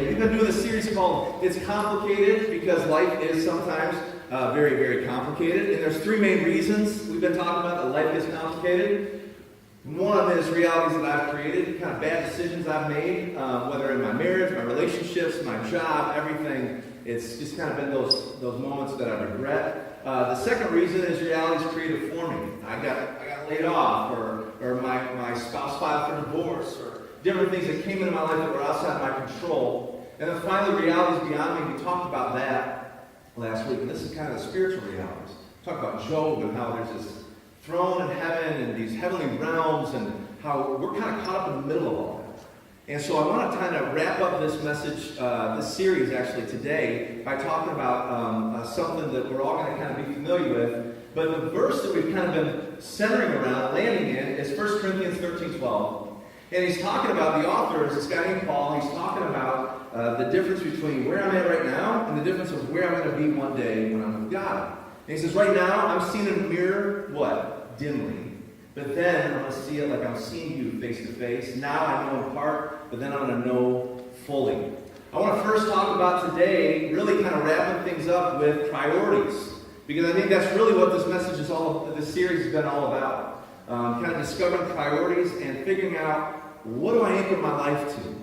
We've been doing a series called It's Complicated because life is sometimes very, very complicated. And there's three main reasons we've been talking about that life is complicated. One of them is realities that I've created, kind of bad decisions I've made, whether in my marriage, my relationships, my job, everything. It's just kind of been those moments that I regret. The second reason is realities created for me. I got laid off, or my spouse filed for divorce, or different things that came into my life that were outside my control. And then finally, realities beyond me. We talked about that last week. And this is kind of the spiritual realities. We talked about Job and how there's this throne in heaven and these heavenly realms and how we're kind of caught up in the middle of all that. And so I want to kind of wrap up this message, this series actually today, by talking about something that we're all going to kind of be familiar with. But the verse that we've kind of been centering around, landing in, is 1 Corinthians 13:12. And he's talking about, the author is this guy named Paul. He's talking about the difference between where I'm at right now and the difference of where I'm going to be one day when I'm with God. And he says, right now, I'm seeing in a mirror, what? Dimly. But then I'm going to see it like I'm seeing you face to face. Now I know in part, but then I'm going to know fully. I want to first talk about today, really kind of wrapping things up with priorities. Because I think that's really what this message is this series has been all about. Kind of discovering priorities and figuring out, what do I anchor my life to?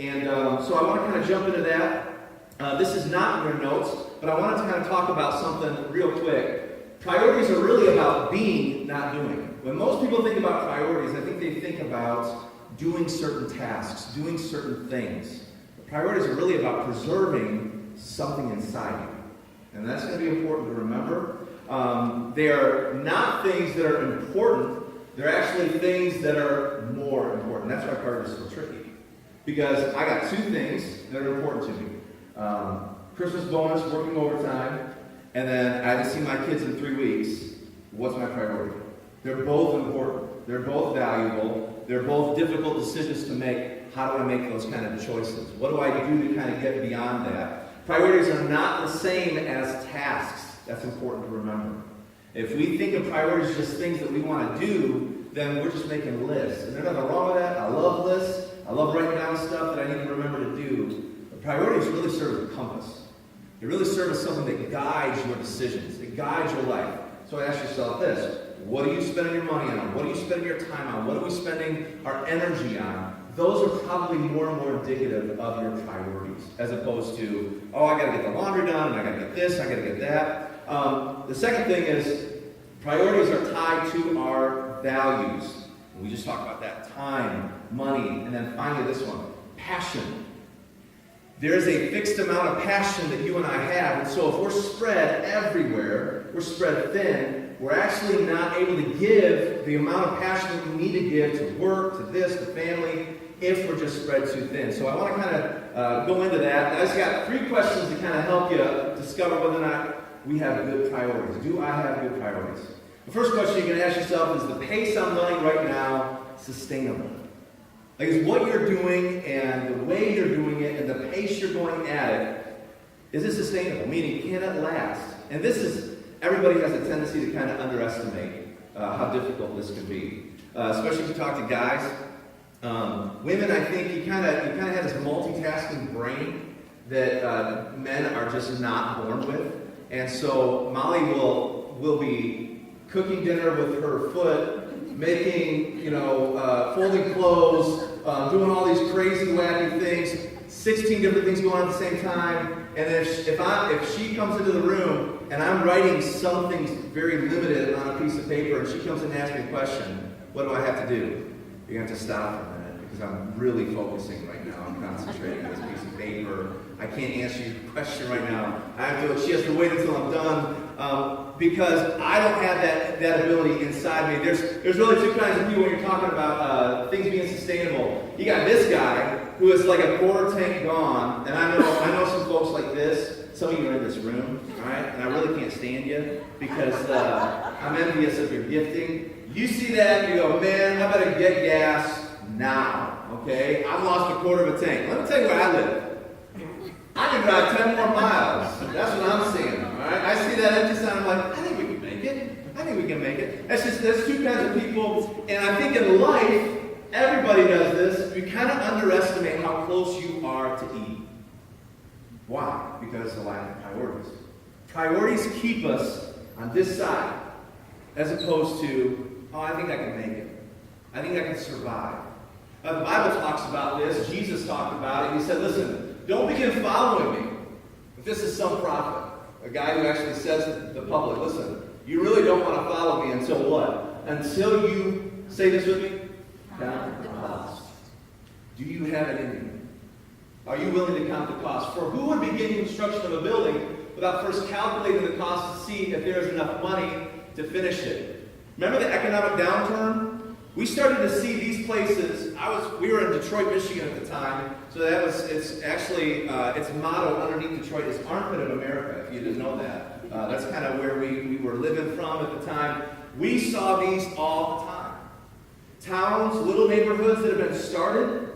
And so I want to kind of jump into that. This is not in your notes, but I wanted to kind of talk about something real quick. Priorities are really about being, not doing. When most people think about priorities, I think they think about doing certain tasks, doing certain things. But priorities are really about preserving something inside you. And that's going to be important to remember. They are not things that are important. They're actually things that are more important. That's why priorities are so tricky. Because I got two things that are important to me. Christmas bonus, working overtime, and then I haven't seen my kids in 3 weeks. What's my priority? They're both important. They're both valuable. They're both difficult decisions to make. How do I make those kind of choices? What do I do to kind of get beyond that? Priorities are not the same as tasks. That's important to remember. If we think of priorities as just things that we want to do, then we're just making lists. And there's nothing wrong with that. I love lists. I love writing down stuff that I need to remember to do. But priorities really serve as a compass. They really serve as something that guides your decisions. It guides your life. So ask yourself this. What are you spending your money on? What are you spending your time on? What are we spending our energy on? Those are probably more and more indicative of your priorities, as opposed to, oh, I got to get the laundry done, and I got to get this, I got to get that. The second thing is, priorities are tied to our values. We just talked about that. Time, money, and then finally this one, passion. There is a fixed amount of passion that you and I have, and so if we're spread everywhere, we're spread thin, we're actually not able to give the amount of passion that we need to give to work, to this, to family, if we're just spread too thin. So I want to kind of go into that. I just got 3 questions to kind of help you discover whether or not we have good priorities. Do I have good priorities? The first question you can ask yourself is, the pace I'm running right now sustainable? Like, is what you're doing and the way you're doing it and the pace you're going at it, is it sustainable? Meaning, can it last? And this is, everybody has a tendency to kind of underestimate how difficult this can be. Especially if you talk to guys. Women, I think, you kind of have this multitasking brain that men are just not born with. And so Molly will be cooking dinner with her foot, making, folding clothes, doing all these crazy, wacky things, 16 different things going on at the same time. And then if she comes into the room and I'm writing something very limited on a piece of paper and she comes in and asks me a question, what do I have to do? You're going to have to stop for a minute because I'm really focusing right now. I'm concentrating on this piece of paper. I can't answer your question right now. She has to wait until I'm done because I don't have that ability inside me. There's really 2 kinds of people when you're talking about things being sustainable. You got this guy who is like a quarter tank gone, and I know some folks like this. Some of you are in this room, all right? And I really can't stand you because I'm envious of your gifting. You see that and you go, man, I better get gas now, okay? I've lost a quarter of a tank. Let me tell you where I live. I can drive 10 more miles. That's what I'm seeing. All right? I see that empty sign. I'm like, I think we can make it. I think we can make it. There's 2 kinds of people. And I think in life, everybody does this. You kind of underestimate how close you are to E. Why? Because of the lack of priorities. Priorities keep us on this side, as opposed to, oh, I think I can make it. I think I can survive. The Bible talks about this. Jesus talked about it. He said, listen, don't begin following me if this is some prophet. A guy who actually says to the public, listen, you really don't want to follow me until what? Until you, say this with me, count the cost. Do you have it in you? Are you willing to count the cost? For who would begin construction of a building without first calculating the cost to see if there's enough money to finish it? Remember the economic downturn? We started to see these places. We were in Detroit, Michigan at the time, so it's actually its motto underneath Detroit is Armpit of America, if you didn't know that. That's kind of where we were living from at the time. We saw these all the time. Towns, little neighborhoods that have been started.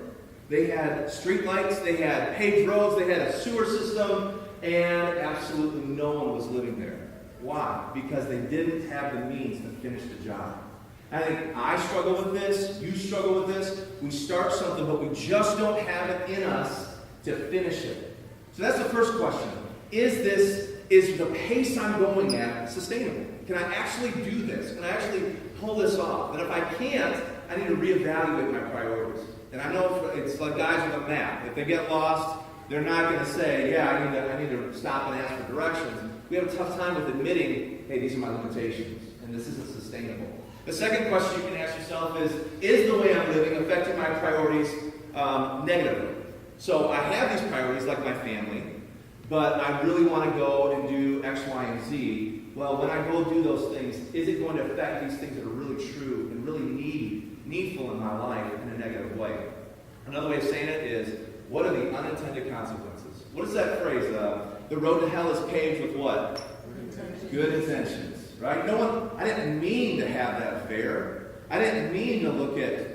They had street lights, they had paved roads, they had a sewer system, and absolutely no one was living there. Why? Because they didn't have the means to finish the job. I think I struggle with this, you struggle with this. We start something, but we just don't have it in us to finish it. So that's the first question. Is the pace I'm going at sustainable? Can I actually do this? Can I actually pull this off? And if I can't, I need to reevaluate my priorities. And I know it's like guys with a map. If they get lost, they're not going to say, yeah, I need to stop and ask for directions. We have a tough time with admitting, hey, these are my limitations, and this isn't sustainable. The second question you can ask yourself is the way I'm living affecting my priorities negatively? So I have these priorities like my family, but I really want to go and do X, Y, and Z. Well, when I go do those things, is it going to affect these things that are really true and really needful in my life in a negative way? Another way of saying it is, what are the unintended consequences? What is that phrase? The road to hell is paved with what? Good intentions. Right? I didn't mean to have that affair. I didn't mean to look at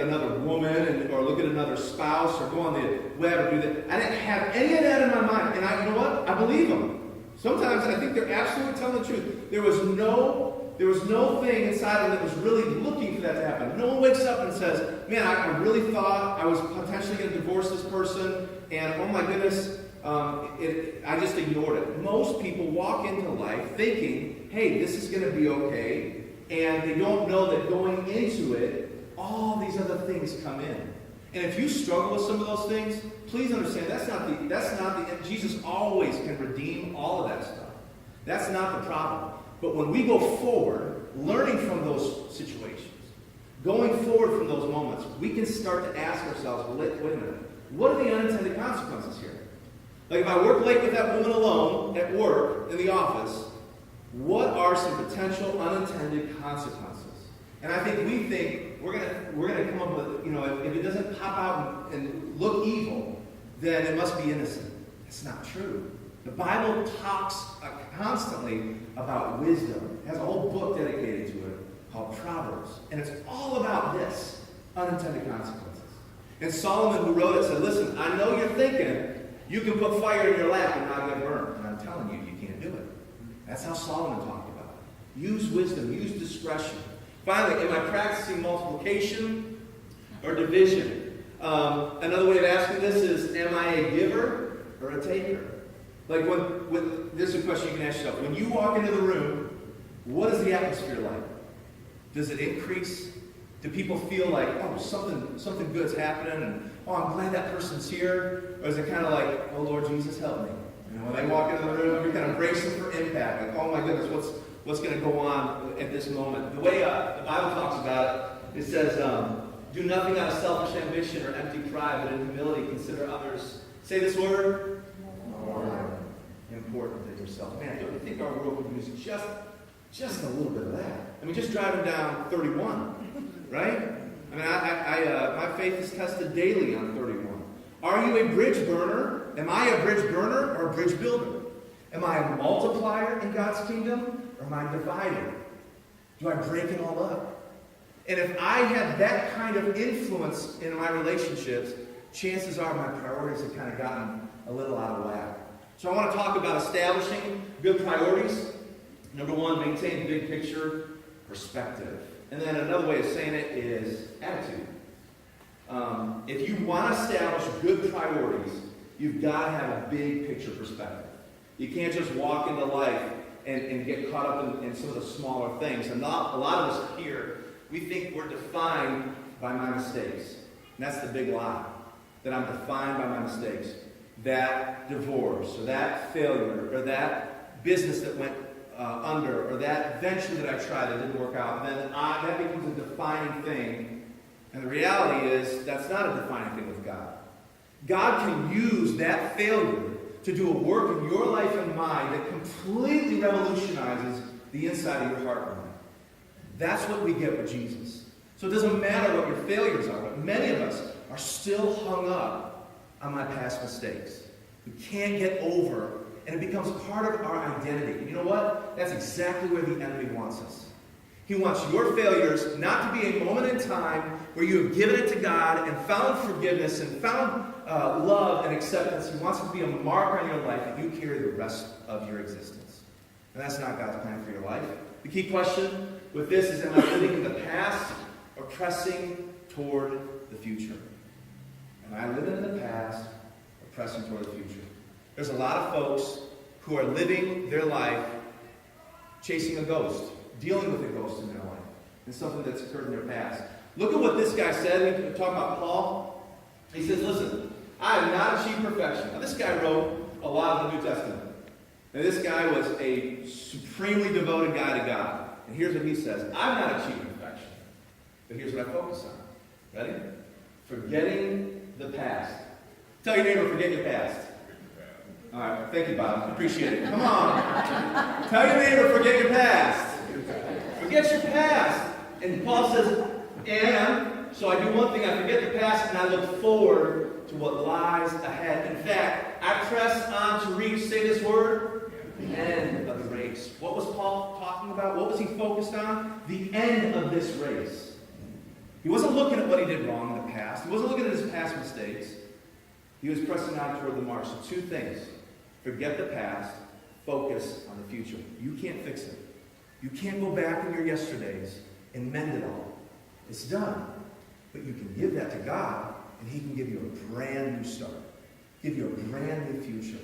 another woman or look at another spouse or go on the web or do that. I didn't have any of that in my mind. And you know what? I believe them. Sometimes I think they're absolutely telling the truth. There was no thing inside of them that was really looking for that to happen. No one wakes up and says, man, I really thought I was potentially going to divorce this person, and oh my goodness, I just ignored it. Most people walk into life thinking, hey, this is going to be okay, and they don't know that going into it, all these other things come in. And if you struggle with some of those things, please understand that's not the Jesus always can redeem all of that stuff. That's not the problem. But when we go forward, learning from those situations, going forward from those moments, we can start to ask ourselves, wait a minute, what are the unintended consequences here? Like if I work late with that woman alone at work, in the office, what are some potential unintended consequences? And I think we think we're gonna come up with, if it doesn't pop out and look evil, then it must be innocent. It's not true. The Bible talks constantly about wisdom. It has a whole book dedicated to it called Proverbs. And it's all about this, unintended consequences. And Solomon, who wrote it, said, listen, I know you're thinking you can put fire in your lap and not get burned. And I'm telling you, you can't do it. That's how Solomon talked about it. Use wisdom, use discretion. Finally, am I practicing multiplication or division? Another way of asking this is, am I a giver or a taker? Like this is a question you can ask yourself. When you walk into the room, what is the atmosphere like? Does it increase? Do people feel like, oh, something good's happening, and oh, I'm glad that person's here? Or is it kind of like, oh, Lord Jesus, help me? When they walk into the room, you're kind of bracing for impact. Like, oh my goodness, what's going to go on at this moment? The way the Bible talks about it, it says, do nothing out of selfish ambition or empty pride, but in humility consider others. Say this word. More important than yourself. Man, don't you think our world would use just a little bit of that? I mean, just driving down 31, right? I mean, my faith is tested daily on 31. Are you a bridge burner? Am I a bridge burner or a bridge builder? Am I a multiplier in God's kingdom or am I a divider? Do I break it all up? And if I have that kind of influence in my relationships, chances are my priorities have kind of gotten a little out of whack. So I want to talk about establishing good priorities. Number one, maintain big picture perspective. And then another way of saying it is attitude. If you want to establish good priorities, you've got to have a big picture perspective. You can't just walk into life and get caught up in some of the smaller things. And a lot of us here, we think we're defined by my mistakes. And that's the big lie, that I'm defined by my mistakes. That divorce, or that failure, or that business that went under, or that venture that I tried that didn't work out, then that becomes a defining thing. And the reality is, that's not a defining thing with God. God can use that failure to do a work in your life and mine that completely revolutionizes the inside of your heart and mind. That's what we get with Jesus. So it doesn't matter what your failures are, but many of us are still hung up on my past mistakes. We can't get over, and it becomes part of our identity. And you know what? That's exactly where the enemy wants us. He wants your failures not to be a moment in time where you have given it to God and found forgiveness and found love and acceptance. He wants it to be a marker on your life that you carry the rest of your existence. And that's not God's plan for your life. The key question with this is, am I living in the past or pressing toward the future? Am I living in the past or pressing toward the future? There's a lot of folks who are living their life chasing a ghost, dealing with a ghost in their life, and something that's occurred in their past. Look at what this guy said. We're talking about Paul. He says, listen, I have not achieved perfection. Now, this guy wrote a lot of the New Testament. And this guy was a supremely devoted guy to God. And here's what he says. I've not achieved perfection. But here's what I focus on. Ready? Forgetting the past. Tell your neighbor, forget your past. All right. Thank you, Bob. Appreciate it. Come on. Tell your neighbor, forget your past. Forget your past. And Paul says, and so I do one thing, I forget the past, and I look forward to what lies ahead. In fact, I press on to reach, say this word, the end of the race. What was Paul talking about? What was he focused on? The end of this race. He wasn't looking at what he did wrong in the past. He wasn't looking at his past mistakes. He was pressing on toward the mark. So two things. Forget the past. Focus on the future. You can't fix it. You can't go back in your yesterdays and mend it all. It's done. But you can give that to God, and He can give you a brand new start. Give you a brand new future.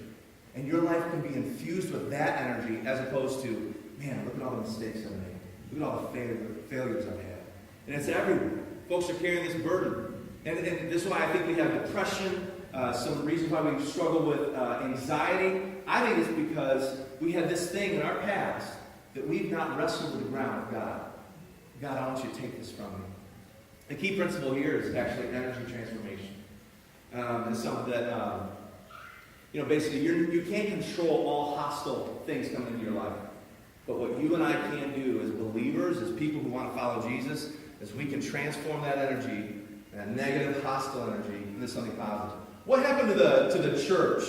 And your life can be infused with that energy as opposed to, man, look at all the mistakes I've made. Look at all the failures I've had. And it's everywhere. Folks are carrying this burden. And this is why I think we have depression, some reasons why we struggle with anxiety. I think it's because we had this thing in our past that we've not wrestled with the ground with God. God, I want you to take this from me. The key principle here is actually energy transformation. It's something that, basically you can't control all hostile things coming into your life. But what you and I can do as believers, as people who want to follow Jesus, is we can transform that energy, that negative, hostile energy, into something positive. What happened to the church?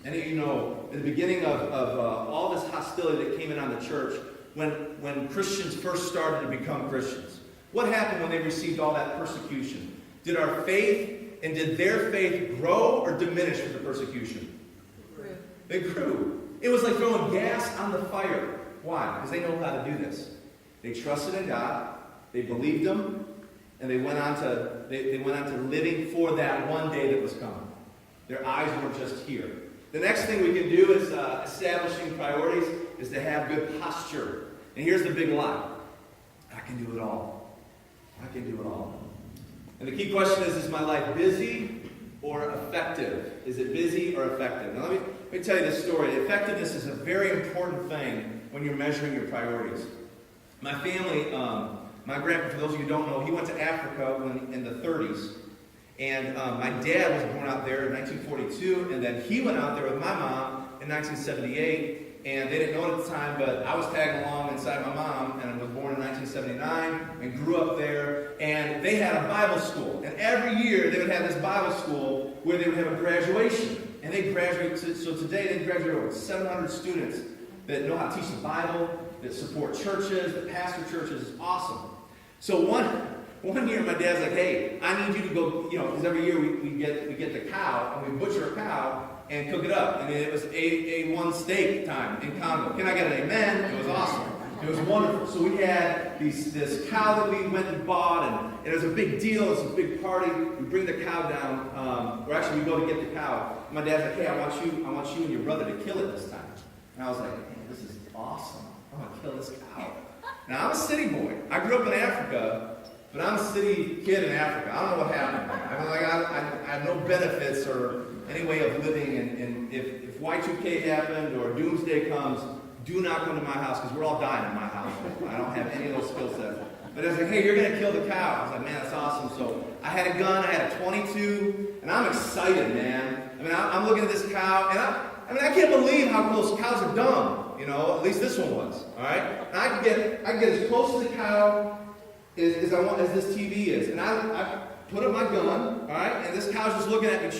And in the beginning of all this hostility that came in on the church, when Christians first started to become Christians, what happened when they received all that persecution? Did our faith and did their faith grow or diminish with the persecution? They grew. It was like throwing gas on the fire. Why? Because they know how to do this. They trusted in God, they believed Him, and they went on to living for that one day that was coming. Their eyes weren't just here. The next thing we can do is establishing priorities is to have good posture. And here's the big lie. I can do it all. I can do it all. And the key question is my life busy or effective? Is it busy or effective? Now let me tell you this story. Effectiveness is a very important thing when you're measuring your priorities. My family, my grandpa, for those of you who don't know, he went to Africa in the 30s. And my dad was born out there in 1942, and then he went out there with my mom in 1978. And they didn't know it at the time, but I was tagging along inside my mom, and I was born in 1979 and grew up there. And they had a Bible school. And every year they would have this Bible school where they would have a graduation. And they graduate, so today they graduate over 700 students that know how to teach the Bible, that support churches, that pastor churches. It's awesome. So one year my dad's like, hey, I need you to go, because every year we get the cow, and we butcher a cow and cook it up. And it was A1 steak time in Congo. Can I get an amen? It was awesome. It was wonderful. So we had this cow that we went and bought, and it was a big deal. It was a big party. We bring the cow down, or actually we go to get the cow. My dad's like, hey, I want you and your brother to kill it this time. And I was like, man, this is awesome. I'm going to kill this cow. Now, I'm a city boy. I grew up in Africa, but I'm a city kid in Africa. I don't know what happened. I have no benefits or any way of living, and if Y2K happened or doomsday comes, do not come to my house, because we're all dying in my house. I don't have any of those skill sets. But I was like, hey, you're going to kill the cow. I was like, man, that's awesome. So I had a gun. I had a 22, and I'm excited, man. I mean, I'm looking at this cow, and I can't believe how close. Cows are dumb, you know. At least this one was, all right? And I can get as close to the cow as this TV is. And I put up my gun, all right? And this cow's just looking at me,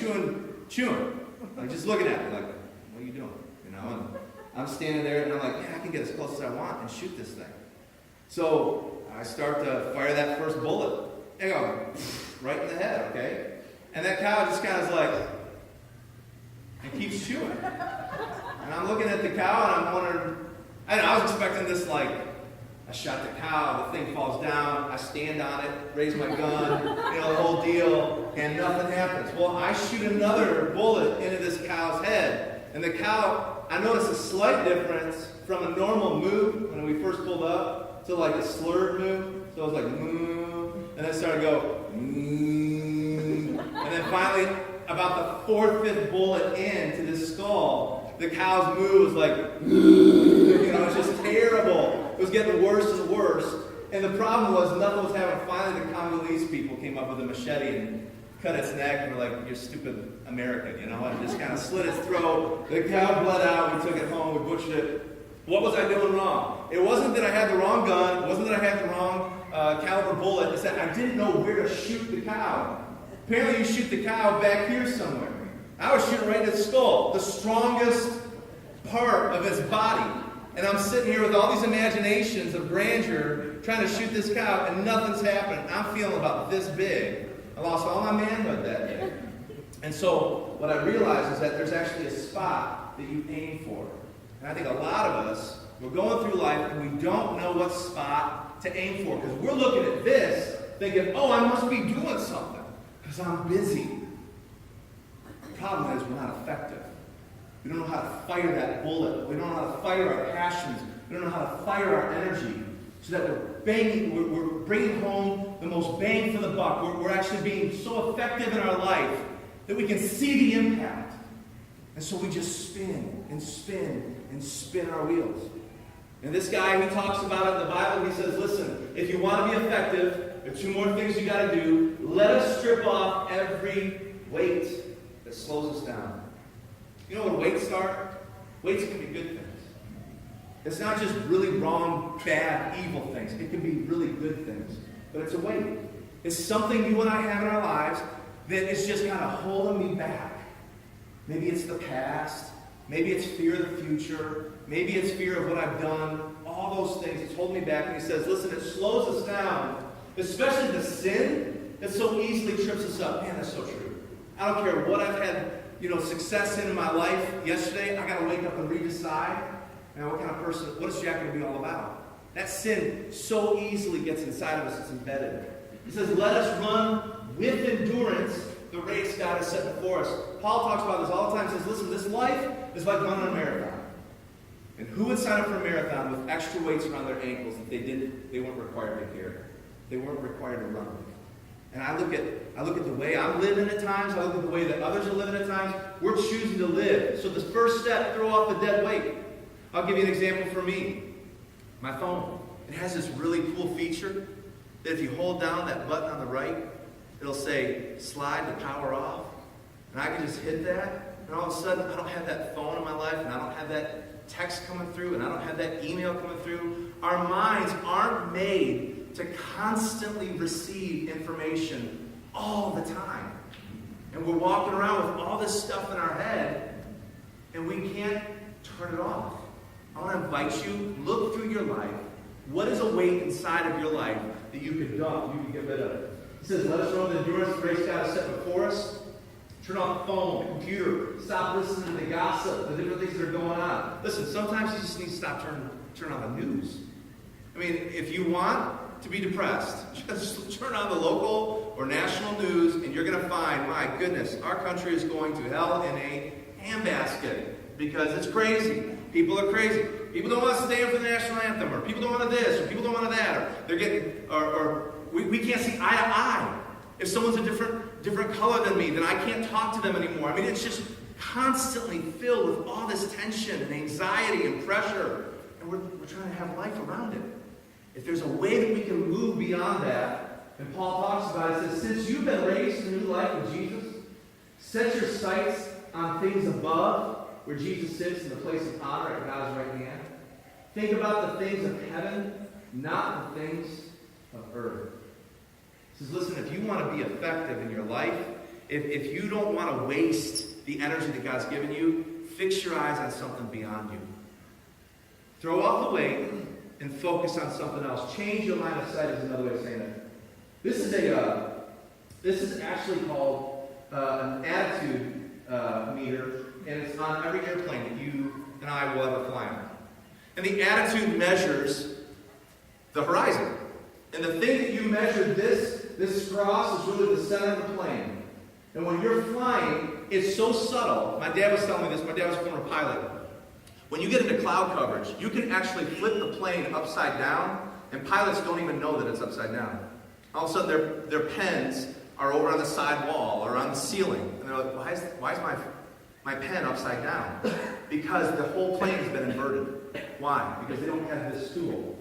chewing. Like, just looking at me, like, what are you doing? You know, and I'm standing there, and I'm like, man, I can get as close as I want and shoot this thing. So I start to fire that first bullet. And I go, right in the head, okay? And that cow just kind of is like, and keeps chewing. And I'm looking at the cow, and I'm wondering, I was expecting this, like, I shot the cow, the thing falls down, I stand on it, raise my gun, you know, the whole deal, and nothing happens. Well, I shoot another bullet into this cow's head, and the cow, I noticed a slight difference from a normal moo when we first pulled up to like a slurred moo. So it was like moo, and then it started to go moo, and then finally, about the 4th, 5th bullet into this skull, the cow's moo was like, you know, it's just terrible. It was getting worse and worse. And the problem was nothing was happening. Finally, the Congolese people came up with a machete and cut its neck, and were like, you're stupid American, you know, and just kind of slit its throat. The cow bled out. We took it home. We butchered it. What was I doing wrong? It wasn't that I had the wrong gun. It wasn't that I had the wrong caliber bullet. It's that I didn't know where to shoot the cow. Apparently, you shoot the cow back here somewhere. I was shooting right in its skull, the strongest part of its body. And I'm sitting here with all these imaginations of grandeur, trying to shoot this cow, and nothing's happening. I'm feeling about this big. I lost all my manhood that day. And so what I realized is that there's actually a spot that you aim for. And I think a lot of us, we're going through life and we don't know what spot to aim for. Because we're looking at this, thinking, oh, I must be doing something, because I'm busy. The problem is we're not effective. We don't know how to fire that bullet. We don't know how to fire our passions. We don't know how to fire our energy so that we're bringing home the most bang for the buck. We're actually being so effective in our life that we can see the impact. And so we just spin and spin and spin our wheels. And this guy, he talks about it in the Bible. He says, listen, if you want to be effective, there are 2 more things you got to do. Let us strip off every weight that slows us down. You know what weights are? Weights can be good things. It's not just really wrong, bad, evil things. It can be really good things. But it's a weight. It's something you and I have in our lives that is just kind of holding me back. Maybe it's the past. Maybe it's fear of the future. Maybe it's fear of what I've done. All those things. It's holding me back. And he says, listen, it slows us down. Especially the sin that so easily trips us up. Man, that's so true. I don't care what I've had success in my life yesterday. I got to wake up and redecide. Now, what kind of person, what is Jack going to be all about? That sin so easily gets inside of us, it's embedded. He says, let us run with endurance the race God has set before us. Paul talks about this all the time. He says, listen, this life is like running a marathon. And who would sign up for a marathon with extra weights around their ankles if they weren't required to carry? They weren't required to run. And I look at the way I'm living at times. I look at the way that others are living at times. We're choosing to live. So the first step, throw off the dead weight. I'll give you an example for me. My phone. It has this really cool feature that if you hold down that button on the right, it'll say, slide the power off. And I can just hit that, and all of a sudden, I don't have that phone in my life, and I don't have that text coming through, and I don't have that email coming through. Our minds aren't made to constantly receive information all the time. And we're walking around with all this stuff in our head, and we can't turn it off. I want to invite you, look through your life. What is a weight inside of your life that you could dump, you could get rid of? He says, let us run the endurance race God has set before us. Turn off the phone, the computer. Stop listening to the gossip, the different things that are going on. Listen, sometimes you just need to stop turning on the news. I mean, if you want to be depressed, just turn on the local or national news and you're going to find, my goodness, our country is going to hell in a handbasket because it's crazy. People are crazy. People don't want to stand for the national anthem, or people don't want to this, or people don't want to that, or they're getting, or we can't see eye to eye. If someone's a different color than me, then I can't talk to them anymore. I mean, it's just constantly filled with all this tension and anxiety and pressure. And we're trying to have life around it. If there's a way that we can move beyond that, and Paul talks about it, says, since you've been raised to new life with Jesus, set your sights on things above, where Jesus sits in the place of honor at God's right hand. Think about the things of heaven, not the things of earth. He says, listen, if you want to be effective in your life, if you don't want to waste the energy that God's given you, fix your eyes on something beyond you. Throw off the weight and focus on something else. Change your line of sight is another way of saying it. This is actually called an attitude meter, and it's on every airplane that you and I will ever fly on. And the attitude measures the horizon. And the thing that you measure, this cross, is really the center of the plane. And when you're flying, it's so subtle. My dad was telling me this. My dad was a former pilot. When you get into cloud coverage, you can actually flip the plane upside down, and pilots don't even know that it's upside down. All of a sudden, their pens are over on the side wall or on the ceiling. And they're like, why is my pen upside down? Because the whole plane has been inverted. Why? Because they don't have this tool.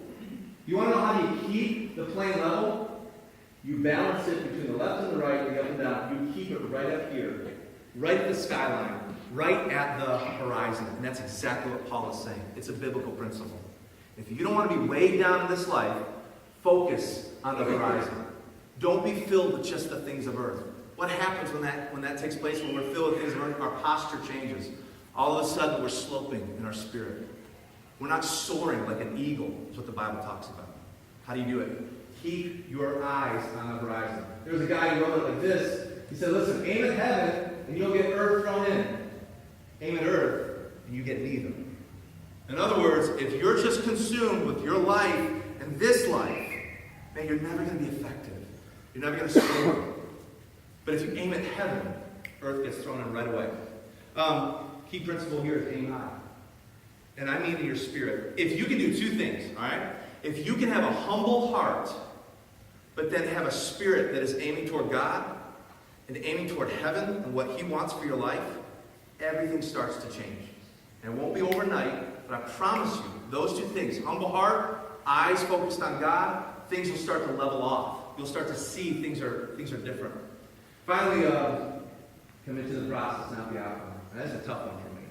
You want to know how you keep the plane level? You balance it between the left and the right, the up and down. You keep it right up here, right at the skyline, right at the horizon. And that's exactly what Paul is saying. It's a biblical principle. If you don't want to be weighed down in this life, focus on the horizon. Don't be filled with just the things of earth. What happens when that takes place, when we're filled with things of earth? Our posture changes. All of a sudden, we're sloping in our spirit. We're not soaring like an eagle, is what the Bible talks about. How do you do it? Keep your eyes on the horizon. There was a guy who wrote it like this. He said, listen, aim at heaven, and you'll get earth thrown in. Aim at earth, and you get neither. In other words, if you're just consumed with your life and this life, man, you're never going to be effective. You're never going to soar. But if you aim at heaven, earth gets thrown in right away. Key principle here is aim high. And I mean in your spirit. If you can do two things, all right? If you can have a humble heart, but then have a spirit that is aiming toward God and aiming toward heaven and what He wants for your life, everything starts to change. And it won't be overnight, but I promise you, those two things, humble heart, eyes focused on God, things will start to level off. You'll start to see things are different. Finally, commit to the process, not the outcome. That's a tough one for me.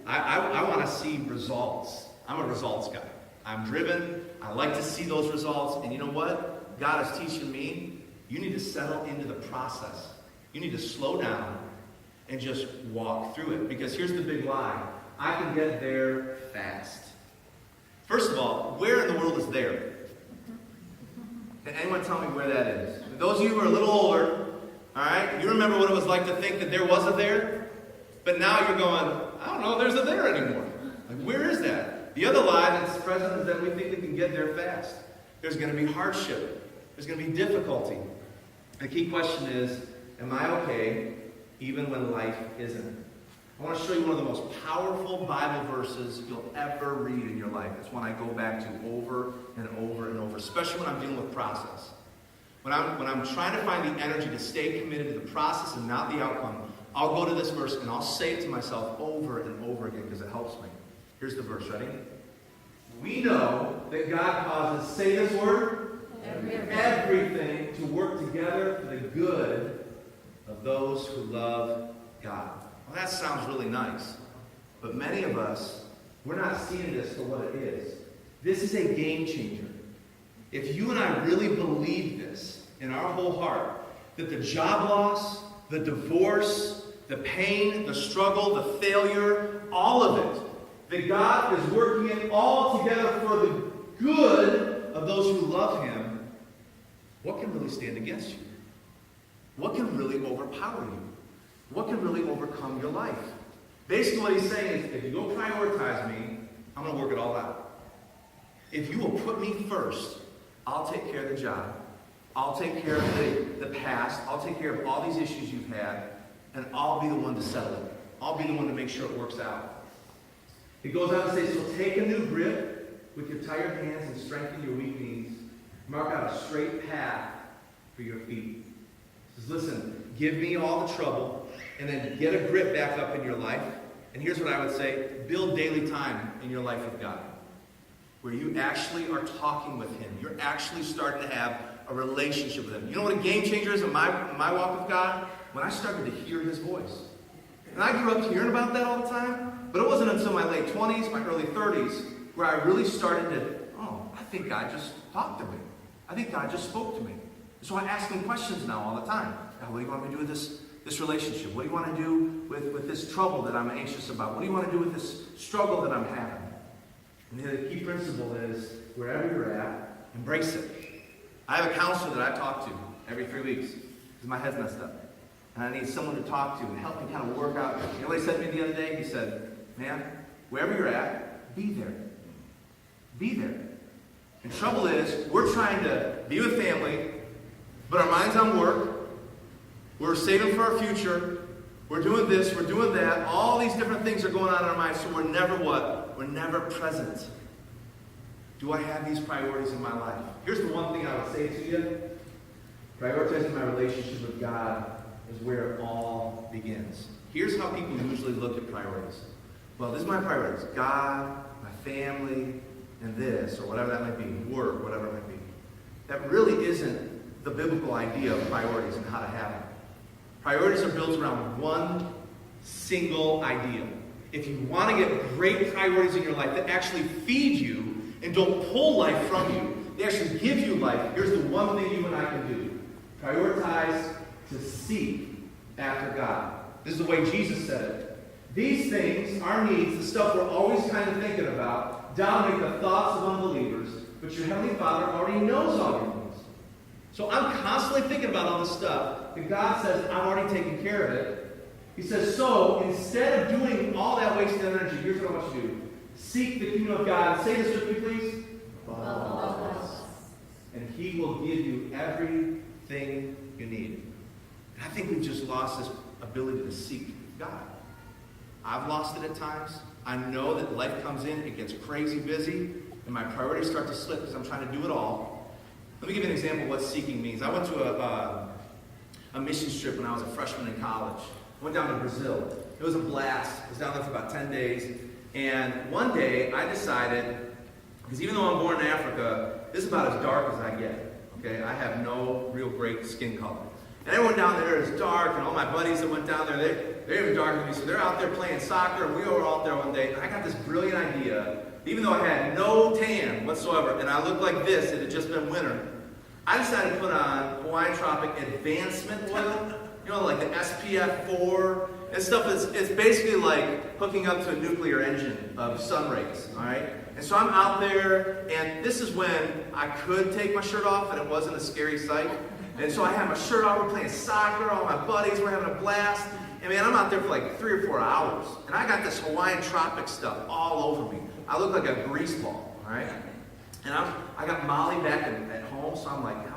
I want to see results. I'm a results guy. I'm driven. I like to see those results. And you know what? God is teaching me, you need to settle into the process. You need to slow down and just walk through it. Because here's the big lie. I can get there fast. First of all, where in the world is there? Can anyone tell me where that is? For those of you who are a little older, all right, you remember what it was like to think that there was a there? But now you're going, I don't know if there's a there anymore. Like, where is that? The other lie that's present is that we think we can get there fast. There's going to be hardship. There's going to be difficulty. The key question is, am I okay even when life isn't? I want to show you one of the most powerful Bible verses you'll ever read in your life. It's one I go back to over and over and over, especially when I'm dealing with process. When I'm trying to find the energy to stay committed to the process and not the outcome, I'll go to this verse and I'll say it to myself over and over again because it helps me. Here's the verse, ready? We know that God causes, say this word, everything to work together for the good of those who love God. Well, that sounds really nice. But many of us, we're not seeing this for what it is. This is a game changer. If you and I really believe this in our whole heart, that the job loss, the divorce, the pain, the struggle, the failure, all of it, that God is working it all together for the good of those who love Him, what can really stand against you? What can really overpower you? What can really overcome your life? Basically what He's saying is, if you go prioritize me, I'm going to work it all out. if you will put me first, I'll take care of the job. I'll take care of the past. I'll take care of all these issues you've had, and I'll be the one to settle it. I'll be the one to make sure it works out. It goes on to say, so take a new grip with your tired hands and strengthen your weak knees. Mark out a straight path for your feet. He says, listen, give me all the trouble, and then get a grip back up in your life. And here's what I would say, build daily time in your life with God, where you actually are talking with Him. You're actually starting to have a relationship with Him. You know what a game changer is in my walk with God? When I started to hear His voice. And I grew up hearing about that all the time, but it wasn't until my late 20s, my early 30s, where I really started to, I think God just talked to me. I think God just spoke to me. So I ask Him questions now all the time. God, what do you want me to do with this relationship? What do you want to do with this trouble that I'm anxious about? What do you want to do with this struggle that I'm having? And the key principle is, wherever you're at, embrace it. I have a counselor that I talk to every 3 weeks because my head's messed up. And I need someone to talk to and help me kind of work out. You know what he said to me the other day? He said, man, wherever you're at, be there. Be there. And trouble is, we're trying to be with family, but our mind's on work. We're saving for our future. We're doing this, we're doing that. All these different things are going on in our minds, so we're never what? We're never present. Do I have these priorities in my life? Here's the one thing I would say to you. Prioritizing my relationship with God is where it all begins. Here's how people usually look at priorities. Well, this is my priorities. God, my family, and this, or whatever that might be, work, whatever it might be. That really isn't the biblical idea of priorities and how to have them. Priorities are built around one single idea. If you want to get great priorities in your life that actually feed you and don't pull life from you, they actually give you life, here's the one thing you and I can do. Prioritize to seek after God. This is the way Jesus said it. These things, our needs, the stuff we're always kind of thinking about, dominate the thoughts of unbelievers, but your Heavenly Father already knows all your needs. So I'm constantly thinking about all this stuff that God says, I've already taken care of it. He says, so instead of doing all that wasted energy, here's what I want you to do. Seek the kingdom of God. Say this with me, please. And He will give you everything you need. And I think we've just lost this ability to seek God. I've lost it at times. I know that life comes in, it gets crazy busy, and my priorities start to slip because I'm trying to do it all. Let me give you an example of what seeking means. I went to a missions trip when I was a freshman in college. I went down to Brazil. It was a blast. I was down there for about 10 days. And one day I decided, because even though I'm born in Africa, this is about as dark as I get. Okay, I have no real great skin color. And everyone down there is dark, and all my buddies that went down there, they're even darker than me. So they're out there playing soccer, and we were out there one day, and I got this brilliant idea. Even though I had no tan whatsoever, and I looked like this, it had just been winter, I decided to put on Hawaiian Tropic Advancement Oil, you know, like the SPF 4, and stuff it's basically like hooking up to a nuclear engine of sun rays, all right? And so I'm out there, and this is when I could take my shirt off, and it wasn't a scary sight. And so I had my shirt off, we're playing soccer, all my buddies, we're having a blast. And man, I'm out there for like 3 or 4 hours. And I got this Hawaiian Tropic stuff all over me. I look like a grease ball, all right? And I got Molly back at home, so I'm like, I'm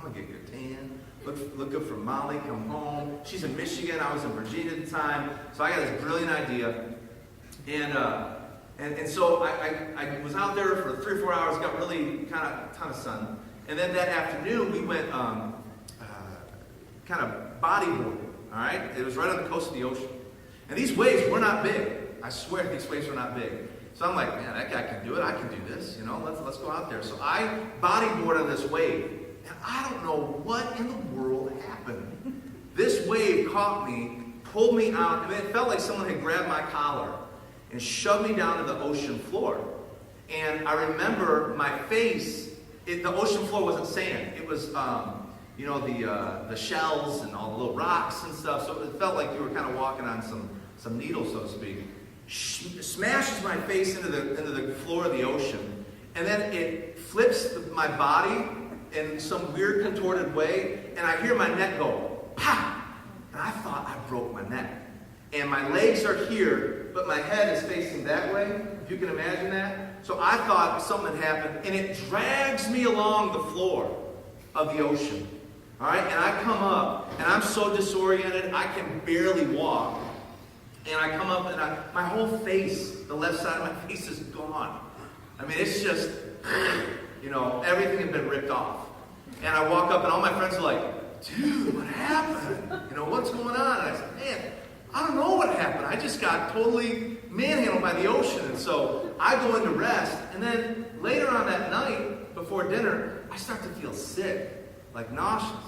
gonna get a good tan. Look good for Molly, come home. She's in Michigan, I was in Virginia at the time. So I got this brilliant idea. And so I was out there for 3 or 4 hours, got really kind of ton of sun. And then that afternoon, we went kind of bodyboarding, all right? It was right on the coast of the ocean. And these waves were not big. I swear these waves were not big. So I'm like, man, that guy can do it. I can do this, you know? Let's go out there. So I bodyboarded this wave. And I don't know what in the world happened. This wave caught me, pulled me out. I mean, it felt like someone had grabbed my collar and shoved me down to the ocean floor. And I remember my face, the ocean floor wasn't sand. It was, you know, the shells and all the little rocks and stuff. So it felt like you were kind of walking on some needles, so to speak. Smashes my face into the floor of the ocean. And then it flips my body in some weird contorted way. And I hear my neck go, pow! And I thought I broke my neck. And my legs are here, but my head is facing that way, if you can imagine that. so I thought something had happened, and it drags me along the floor of the ocean. All right, and I come up, and I'm so disoriented, I can barely walk. And I come up, and my whole face, the left side of my face is gone. I mean, it's just, everything had been ripped off. And I walk up, and all my friends are like, dude, what happened? What's going on? And I said, man, I don't know what happened. I just got totally manhandled by the ocean. And so I go into rest, and then later on that night, before dinner, I start to feel sick, like nauseous.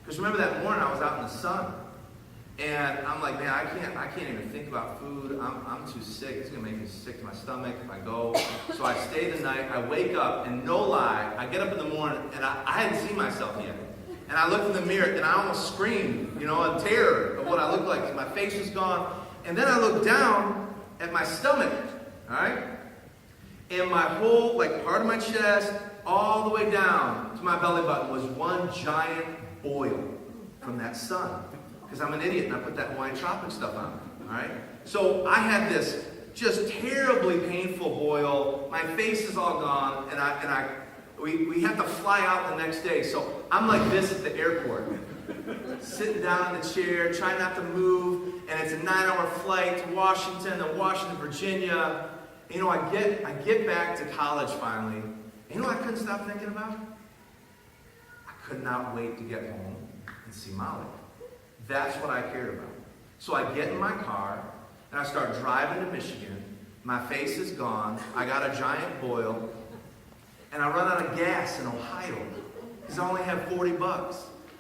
Because remember that morning I was out in the sun, and I'm like, man, I can't even think about food. I'm too sick. It's gonna make me sick to my stomach if I go. So I stay the night. I wake up, and no lie, I get up in the morning, and I hadn't seen myself yet. And I looked in the mirror, and I almost screamed, in terror of what I looked like. My face was gone. And then I looked down at my stomach, all right? And my whole, part of my chest, all the way down to my belly button was one giant boil from that sun. Because I'm an idiot and I put that Hawaiian Tropic stuff on, all right? So I had this just terribly painful boil. My face is all gone, and we have to fly out the next day. So I'm like this at the airport, sitting down in the chair, trying not to move, and it's a 9-hour flight to Washington, Virginia. And, I get back to college finally. And what I couldn't stop thinking about? I could not wait to get home and see Molly. That's what I cared about. So I get in my car, and I start driving to Michigan. My face is gone. I got a giant boil. And I run out of gas in Ohio because I only have $40.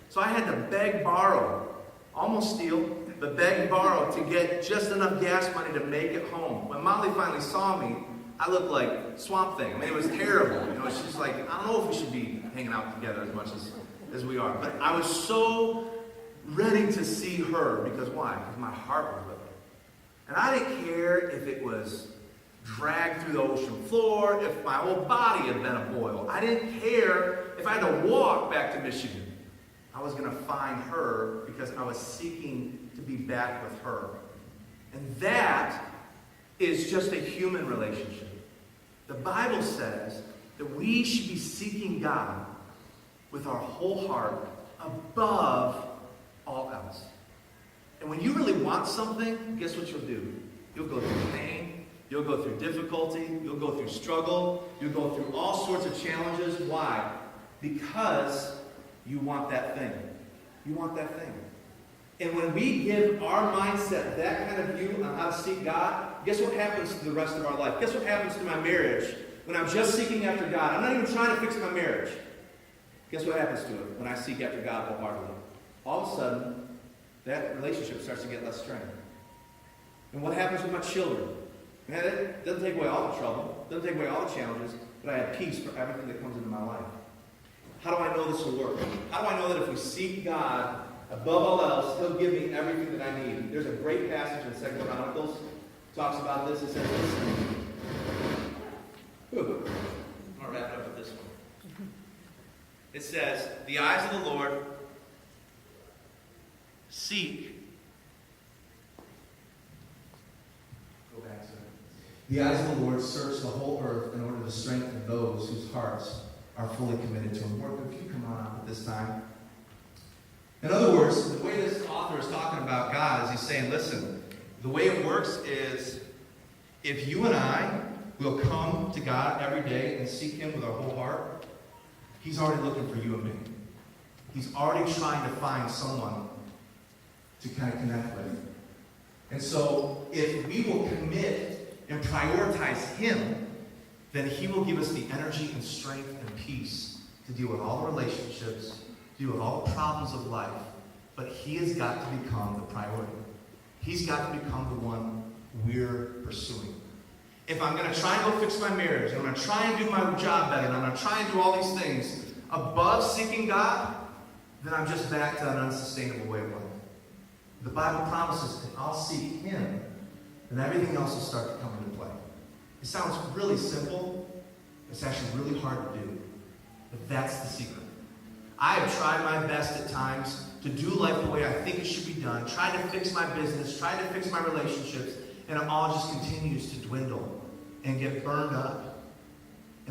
So I had to beg, borrow, almost steal, but beg and borrow to get just enough gas money to make it home. When Molly finally saw me, I looked like Swamp Thing. I mean, it was terrible. She's like, I don't know if we should be hanging out together as much as we are. But I was so ready to see her. Because why? Because my heart was with her. And I didn't care if it was dragged through the ocean floor, if my whole body had been a boil. I didn't care if I had to walk back to Michigan. I was going to find her because I was seeking to be back with her. And that is just a human relationship. The Bible says that we should be seeking God with our whole heart above all else. And when you really want something, guess what you'll do? You'll go through pain. You'll go through difficulty. You'll go through struggle. You'll go through all sorts of challenges. Why? Because you want that thing. You want that thing. And when we give our mindset that kind of view on how to seek God, guess what happens to the rest of our life? Guess what happens to my marriage when I'm just seeking after God? I'm not even trying to fix my marriage. Guess what happens to it when I seek after God wholeheartedly? All of a sudden, that relationship starts to get less strained. And what happens with my children? Man, it doesn't take away all the trouble, doesn't take away all the challenges, but I have peace for everything that comes into my life. How do I know this will work? How do I know that if we seek God above all else, He'll give me everything that I need? There's a great passage in 2 Chronicles talks about this. It says this. I'm going to wrap it up with this one. It says, the eyes of the Lord seek. Go back to it. The eyes of the Lord search the whole earth in order to strengthen those whose hearts are fully committed to Him. Morgan, can you come on up at this time? In other words, the way this author is talking about God is he's saying, listen, the way it works is if you and I will come to God every day and seek Him with our whole heart, He's already looking for you and me. He's already trying to find someone to kind of connect with. And so if we will commit and prioritize Him, then He will give us the energy and strength and peace to deal with all the relationships, deal with all the problems of life. But He has got to become the priority. He's got to become the one we're pursuing. If I'm going to try and go fix my marriage, and I'm going to try and do my job better, and I'm going to try and do all these things above seeking God, then I'm just back to an unsustainable way of life. The Bible promises that I'll seek Him, and everything else will start to come into play. It sounds really simple. It's actually really hard to do. But that's the secret. I have tried my best at times to do life the way I think it should be done, try to fix my business, try to fix my relationships, and it all just continues to dwindle and get burned up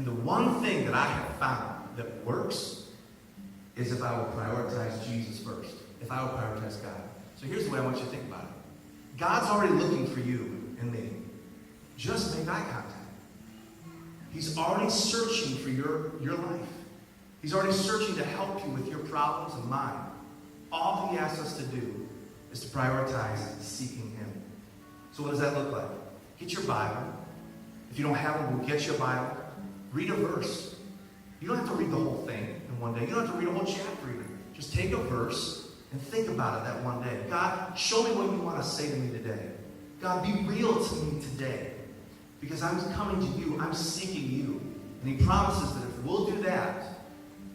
And the one thing that I have found that works is if I will prioritize Jesus first. If I will prioritize God. So here's the way I want you to think about it. God's already looking for you and me. Just make eye contact. He's already searching for your life. He's already searching to help you with your problems and mine. All he asks us to do is to prioritize seeking him. So what does that look like? Get your Bible. If you don't have one, we'll get you a Bible. Read a verse. You don't have to read the whole thing in one day. You don't have to read a whole chapter even. Just take a verse and think about it that one day. God, show me what you want to say to me today. God, be real to me today. Because I'm coming to you. I'm seeking you. And he promises that if we'll do that,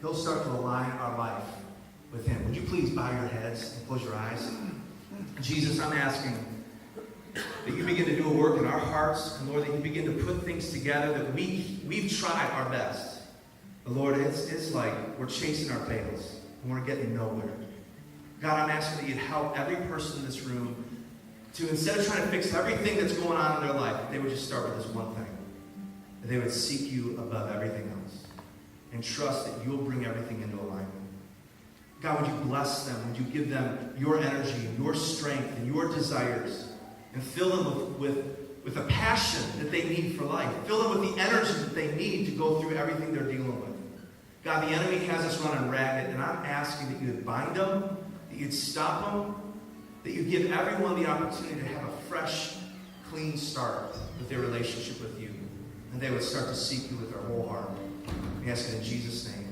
he'll start to align our life with him. Would you please bow your heads and close your eyes? Jesus, I'm asking that you begin to do a work in our hearts, and Lord, that you begin to put things together that we've tried our best. But Lord, it's like we're chasing our tails, and we're getting nowhere. God, I'm asking that you'd help every person in this room to, instead of trying to fix everything that's going on in their life, they would just start with this one thing. That they would seek you above everything else. And trust that you'll bring everything into alignment. God, would you bless them? Would you give them your energy, and your strength, and your desires? And fill them with a passion that they need for life. Fill them with the energy that they need to go through everything they're dealing with. God, the enemy has us running ragged, and I'm asking that you would bind them, that you'd stop them, that you'd give everyone the opportunity to have a fresh, clean start with their relationship with you. And they would start to seek you with their whole heart. We ask it in Jesus' name.